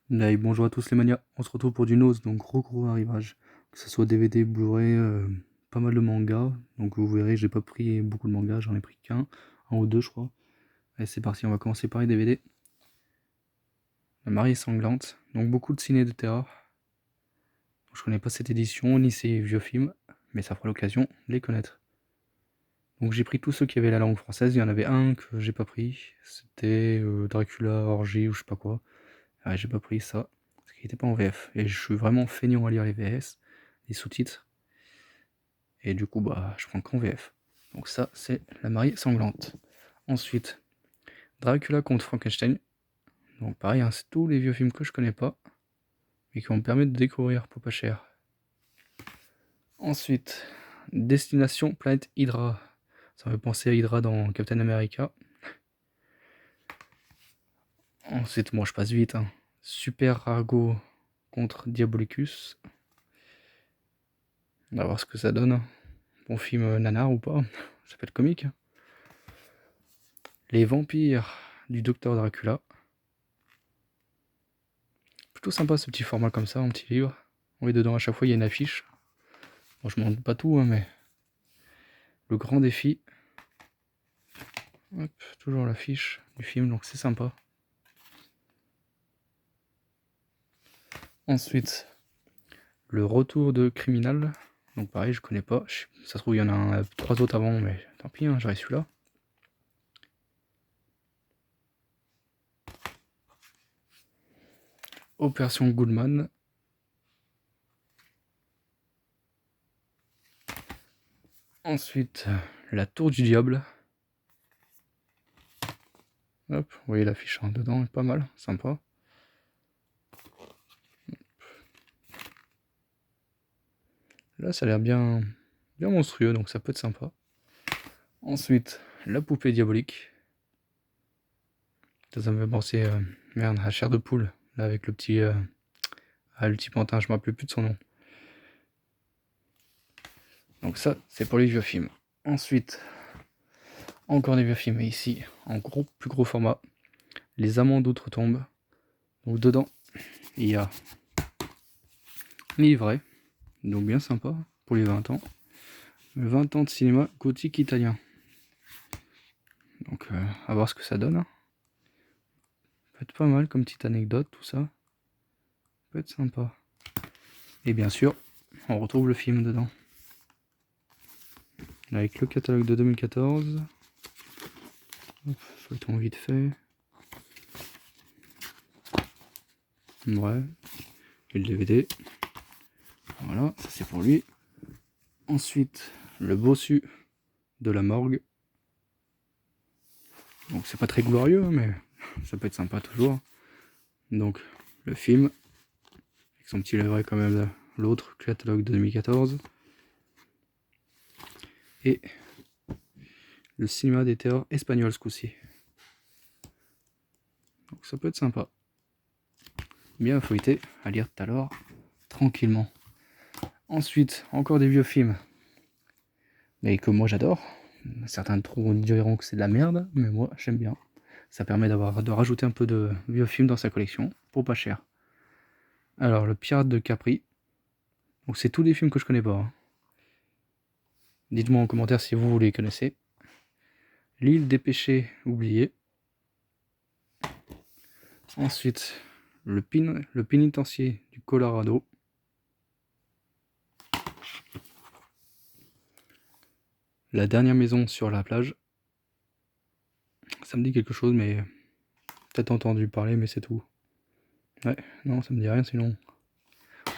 Hey, bonjour à tous les manias, on se retrouve pour du Nose, donc gros arrivage. Que ce soit DVD, Blu-ray, pas mal de mangas. Donc vous verrez, j'ai pas pris beaucoup de mangas, j'en ai pris un ou deux je crois. Allez c'est parti, on va commencer par les DVD. La mariée sanglante, donc beaucoup de ciné de terreur. Je connais pas cette édition ni ces vieux films, mais ça fera l'occasion de les connaître. Donc j'ai pris tous ceux qui avaient la langue française, il y en avait un que j'ai pas pris, c'était Dracula, Orgie ou je sais pas quoi. Ah, j'ai pas pris ça, parce qu'il était pas en VF. Et je suis vraiment feignant à lire les VS, les sous-titres. Et du coup, bah, je prends qu'en VF. Donc ça, c'est La mariée sanglante. Ensuite, Dracula contre Frankenstein. Donc pareil, hein, c'est tous les vieux films que je connais pas, mais qui vont me permettre de découvrir pour pas cher. Ensuite, Destination Planète Hydra. Ça me fait penser à Hydra dans Captain America. Ensuite, moi je passe vite. Hein. Super Argo contre Diabolicus. On va voir ce que ça donne. Bon film nanar ou pas. Ça peut être comique. Les vampires du docteur Dracula. Plutôt sympa ce petit format comme ça, un petit livre. Oui, dedans à chaque fois il y a une affiche. Bon, je montre pas tout, hein, mais le grand défi. Hop, toujours l'affiche du film, donc c'est sympa. Ensuite, le retour de Criminal. Donc pareil, je connais pas. Ça se trouve il y en a trois autres avant, mais tant pis, hein, j'aurai celui-là. Opération Goodman. Ensuite, la Tour du Diable. Hop, vous voyez l'affiche hein, dedans, est pas mal, sympa. Là, ça a l'air bien monstrueux, donc ça peut être sympa. Ensuite, la poupée diabolique. Ça me fait penser, merde, à Chair de Poule, là, avec le petit pantin, je me rappelle plus de son nom. Donc ça, c'est pour les vieux films. Ensuite, encore des vieux films, et ici, en plus gros format, Les Amants d'Outre-Tombe. Donc dedans, il y a les livrets, donc bien sympa, pour les 20 ans. 20 ans de cinéma gothique italien. Donc, à voir ce que ça donne. Peut être pas mal comme petite anecdote, tout ça. Peut être sympa. Et bien sûr, on retrouve le film dedans. Avec le catalogue de 2014. Feuilleton vite fait. Ouais. Et le DVD. Voilà, ça c'est pour lui. Ensuite, le bossu de la morgue. Donc c'est pas très glorieux, mais ça peut être sympa toujours. Donc le film, avec son petit livret quand même, l'autre catalogue de 2014. Et le cinéma des terreurs espagnol ce coup-ci. Donc ça peut être sympa. Bien feuilleté, à lire tout à l'heure, tranquillement. Ensuite, encore des vieux films. Mais que moi j'adore. Certains diront que c'est de la merde, mais moi j'aime bien. Ça permet de rajouter un peu de vieux films dans sa collection, pour pas cher. Alors, Le Pirate de Capri. Donc c'est tous des films que je connais pas. Hein. Dites-moi en commentaire si vous les connaissez. L'île des péchés oubliés. Ensuite, le pénitencier du Colorado. La dernière maison sur la plage. Ça me dit quelque chose, mais peut-être entendu parler, mais c'est tout. Ouais, non, ça me dit rien sinon.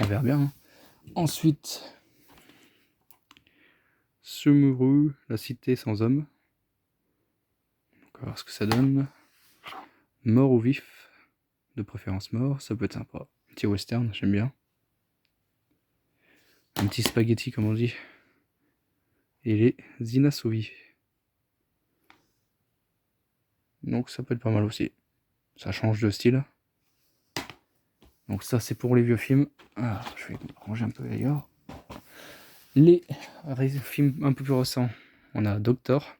On verra bien. Hein. Ensuite, Sumuru, la cité sans homme. Donc, on va voir ce que ça donne. Mort ou vif, de préférence mort, ça peut être sympa. Un petit western, j'aime bien. Un petit spaghetti, comme on dit. Et les Inasovi. Donc ça peut être pas mal aussi. Ça change de style. Donc ça, c'est pour les vieux films. Ah, je vais ranger un peu d'ailleurs. Les films un peu plus récents. On a Doctor.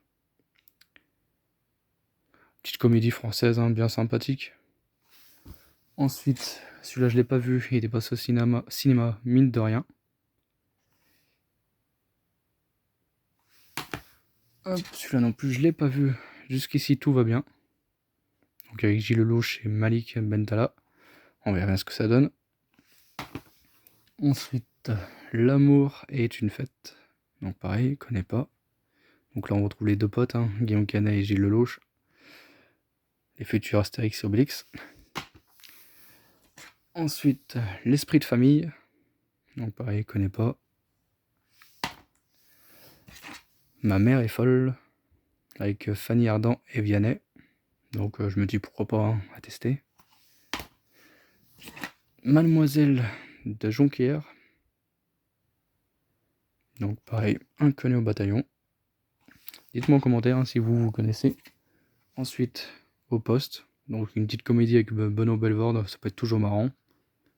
Petite comédie française, hein, bien sympathique. Ensuite, celui-là je l'ai pas vu, il était passé au cinéma mine de rien. Hop, celui-là non plus je l'ai pas vu, jusqu'ici tout va bien. Donc avec Gilles Lelouch et Malik Bentala, on verra bien ce que ça donne. Ensuite, L'amour est une fête, donc pareil, connais pas. Donc là on retrouve les deux potes, hein, Guillaume Canet et Gilles Lelouch, les futurs Astérix et Obélix. Ensuite, L'esprit de famille, donc pareil, connais pas. Ma mère est folle, avec Fanny Ardant et Vianney. Donc je me dis pourquoi pas, hein, à tester. Mademoiselle de Jonquière. Donc pareil, inconnu au bataillon. Dites-moi en commentaire, hein, si vous connaissez. Ensuite, Au poste. Donc une petite comédie avec Benoît Belvorde, ça peut être toujours marrant.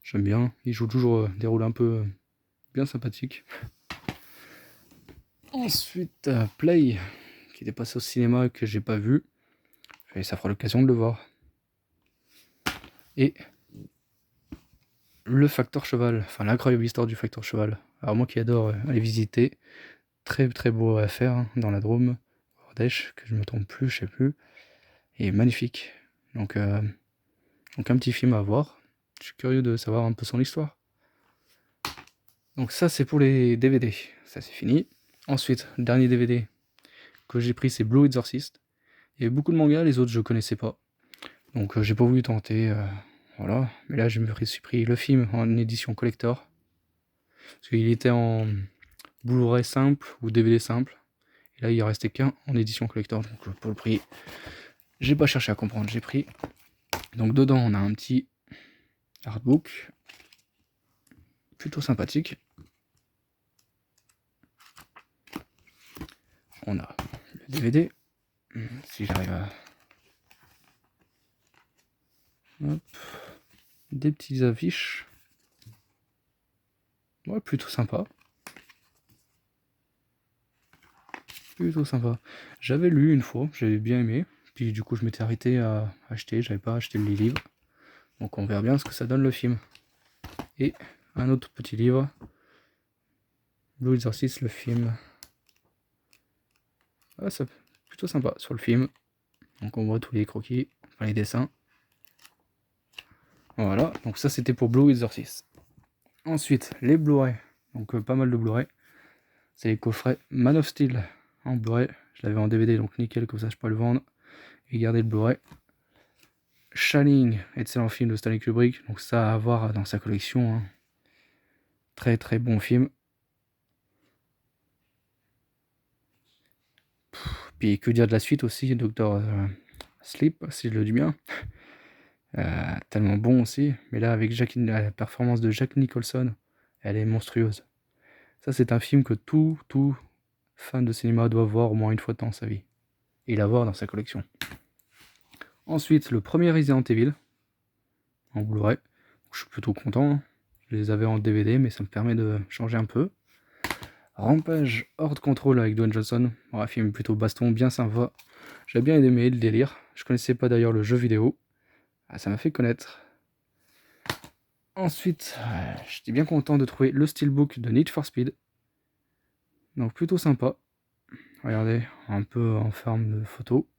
J'aime bien, il joue toujours des rôles un peu bien sympathiques. Ensuite, Play, qui était passé au cinéma et que j'ai pas vu. Et ça fera l'occasion de le voir. Et Le Facteur Cheval, enfin l'incroyable histoire du Facteur Cheval. Alors moi qui adore aller visiter, très très beau à faire, hein, dans la Drôme, Ardèche, que je me trompe plus, je sais plus. Et magnifique. Donc un petit film à voir. Je suis curieux de savoir un peu son histoire. Donc ça c'est pour les DVD, ça c'est fini. Ensuite, le dernier DVD que j'ai pris c'est Blue Exorcist. Il y avait beaucoup de mangas, les autres je connaissais pas. Donc j'ai pas voulu tenter, voilà. Mais là je me suis pris le film en édition collector. Parce qu'il était en Blu-ray simple ou DVD simple. Et là il restait qu'un en édition collector. Donc pour le prix, j'ai pas cherché à comprendre, j'ai pris. Donc dedans on a un petit artbook. Plutôt sympathique. On a le DVD. Si j'arrive à... Hop. Des petites affiches. Ouais, plutôt sympa. Plutôt sympa. J'avais lu une fois, j'avais bien aimé. Puis du coup, je m'étais arrêté à acheter. J'avais pas acheté le livre. Donc on verra bien ce que ça donne le film. Et un autre petit livre. Blue Exorcist, le film. Ah, c'est plutôt sympa sur le film. Donc on voit tous les croquis, enfin les dessins. Voilà, donc ça c'était pour Blue Exorcist. Ensuite, les Blu-ray. Donc pas mal de Blu-ray. C'est les coffrets Man of Steel en Blu-ray. Je l'avais en DVD, donc nickel, comme ça je peux le vendre et garder le Blu-ray. Shining, excellent film de Stanley Kubrick, donc ça à avoir dans sa collection, hein. Très très bon film. Puis que dire de la suite aussi, Dr. Sleep, si je le dis bien. Tellement bon aussi, mais là avec la performance de Jack Nicholson, elle est monstrueuse. Ça c'est un film que tout fan de cinéma doit voir au moins une fois dans sa vie. Et l'avoir dans sa collection. Ensuite, le premier Resident Evil, en Blu-ray. Je suis plutôt content, hein. Je les avais en DVD, mais ça me permet de changer un peu. Rampage hors de contrôle avec Dwayne Johnson. Un film plutôt baston, bien sympa. J'ai bien aimé le délire. Je connaissais pas d'ailleurs le jeu vidéo. Ça m'a fait connaître. Ensuite, j'étais bien content de trouver le steelbook de Need for Speed. Donc plutôt sympa. Regardez, un peu en forme de photo.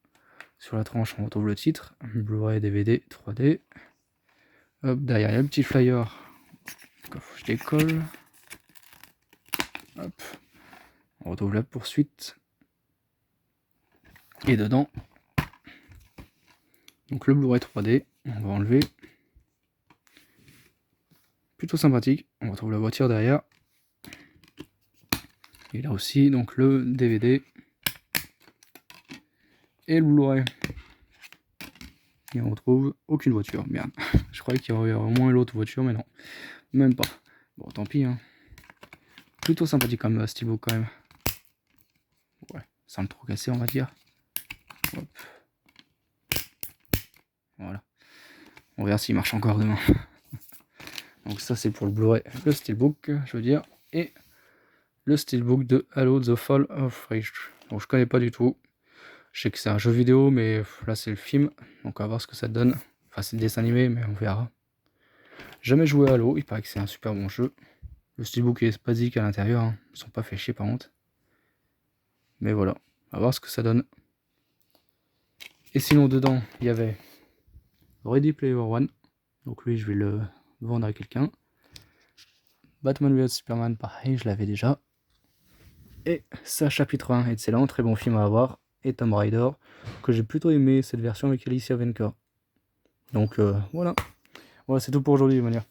Sur la tranche, on retrouve le titre. Blu-ray, DVD, 3D. Hop, derrière, il y a le petit flyer. Donc, faut que je décolle. Hop. On retrouve la poursuite. Et dedans, donc le Blu-ray 3D. On va enlever. Plutôt sympathique. On retrouve la voiture derrière. Et là aussi, donc le DVD. Et le Blu-ray. Et on retrouve aucune voiture. Merde. Je croyais qu'il y aurait au moins l'autre voiture, mais non. Même pas. Bon, tant pis, hein. Plutôt sympathique comme steelbook quand même. Ouais, sans le trop casser, on va dire. Hop. Voilà. On verra s'il marche encore demain. Donc ça c'est pour le Blu-ray, le steelbook, je veux dire. Et le steelbook de Halo The Fall of Reach. Donc je connais pas du tout. Je sais que c'est un jeu vidéo, mais là c'est le film. Donc on va voir ce que ça donne. Enfin c'est le dessin animé, mais on verra. Jamais joué à Halo, il paraît que c'est un super bon jeu. Le steelbook est basique à l'intérieur, hein. Ils sont pas fait chier par contre. Mais voilà, on va voir ce que ça donne. Et sinon dedans, il y avait Ready Player One. Donc lui, je vais le vendre à quelqu'un. Batman vs Superman, pareil, je l'avais déjà. Et ça, chapitre 1, excellent, très bon film à avoir. Et Tomb Raider, que j'ai plutôt aimé cette version avec Alicia Vikander. Donc voilà. Voilà, c'est tout pour aujourd'hui, de manière.